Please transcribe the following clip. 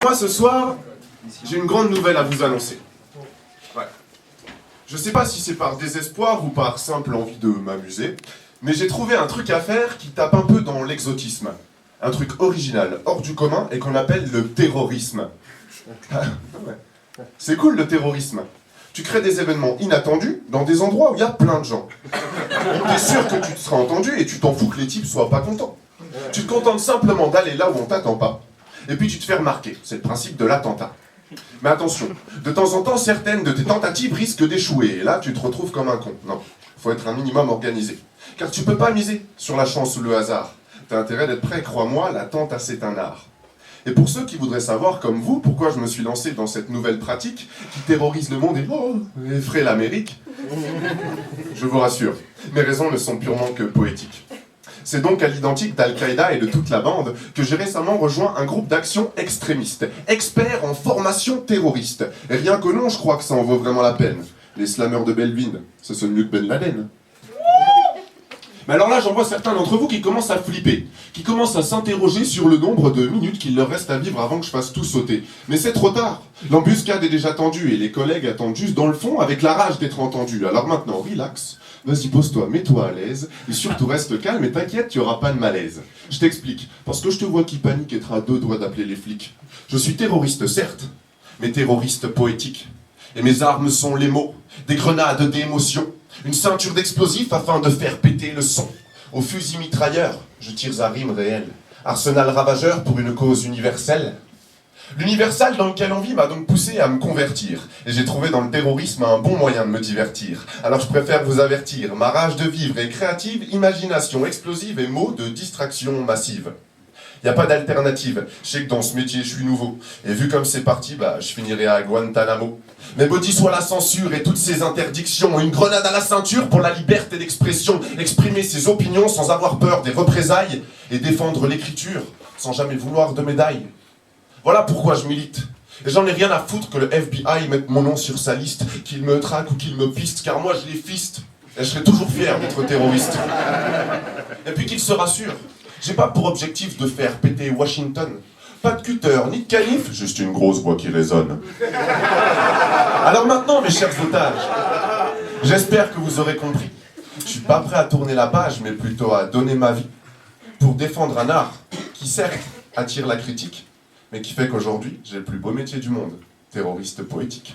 Moi, ce soir, j'ai une grande nouvelle à vous annoncer. Ouais. Je sais pas si c'est par désespoir ou par simple envie de m'amuser, mais j'ai trouvé un truc à faire qui tape un peu dans l'exotisme. Un truc original, hors du commun, et qu'on appelle le terrorisme. C'est cool, le terrorisme. Tu crées des événements inattendus dans des endroits où il y a plein de gens. T'es sûr que tu te seras entendu et tu t'en fous que les types soient pas contents. Tu te contentes simplement d'aller là où on t'attend pas. Et puis tu te fais remarquer. C'est le principe de l'attentat. Mais attention, de temps en temps, certaines de tes tentatives risquent d'échouer. Et là, tu te retrouves comme un con. Non, faut être un minimum organisé. Car tu peux pas miser sur la chance ou le hasard. T'as intérêt d'être prêt, crois-moi, l'attentat c'est un art. Et pour ceux qui voudraient savoir, comme vous, pourquoi je me suis lancé dans cette nouvelle pratique qui terrorise le monde et effraie l'Amérique, je vous rassure, mes raisons ne sont purement que poétiques. C'est donc à l'identique d'Al-Qaïda et de toute la bande que j'ai récemment rejoint un groupe d'action extrémiste, experts en formation terroriste. Et rien que non, je crois que ça en vaut vraiment la peine. Les slameurs de Belleville, ça sonne mieux que Ben Laden. Mais alors là, j'en vois certains d'entre vous qui commencent à flipper, qui commencent à s'interroger sur le nombre de minutes qu'il leur reste à vivre avant que je fasse tout sauter. Mais c'est trop tard. L'embuscade est déjà tendue et les collègues attendent juste dans le fond avec la rage d'être entendus. Alors maintenant, relax, vas-y pose-toi, mets-toi à l'aise, et surtout reste calme et t'inquiète, tu n'auras pas de malaise. Je t'explique, parce que je te vois qui panique et être à deux doigts d'appeler les flics. Je suis terroriste, certes, mais terroriste poétique. Et mes armes sont les mots, des grenades d'émotion. Une ceinture d'explosifs afin de faire péter le son. Au fusil mitrailleur, je tire à rime réelle. Arsenal ravageur pour une cause universelle. L'universal dans lequel on vit m'a donc poussé à me convertir. Et j'ai trouvé dans le terrorisme un bon moyen de me divertir. Alors je préfère vous avertir, ma rage de vivre est créative, imagination explosive et mots de distraction massive. Y a pas d'alternative. Je sais que dans ce métier, je suis nouveau. Et vu comme c'est parti, je finirai à Guantanamo. Mais maudit soit la censure et toutes ces interdictions. Une grenade à la ceinture pour la liberté d'expression. Exprimer ses opinions sans avoir peur des représailles. Et défendre l'écriture sans jamais vouloir de médaille. Voilà pourquoi je milite. Et j'en ai rien à foutre que le FBI mette mon nom sur sa liste, qu'il me traque ou qu'il me piste, car moi je les fiste. Et je serai toujours fier d'être terroriste. Et puis qu'il se rassure. J'ai pas pour objectif de faire péter Washington. Pas de cutter, ni de canif, juste une grosse voix qui résonne. Alors maintenant, mes chers otages, j'espère que vous aurez compris. Je suis pas prêt à tourner la page, mais plutôt à donner ma vie pour défendre un art qui, certes, attire la critique, mais qui fait qu'aujourd'hui, j'ai le plus beau métier du monde, terroriste poétique.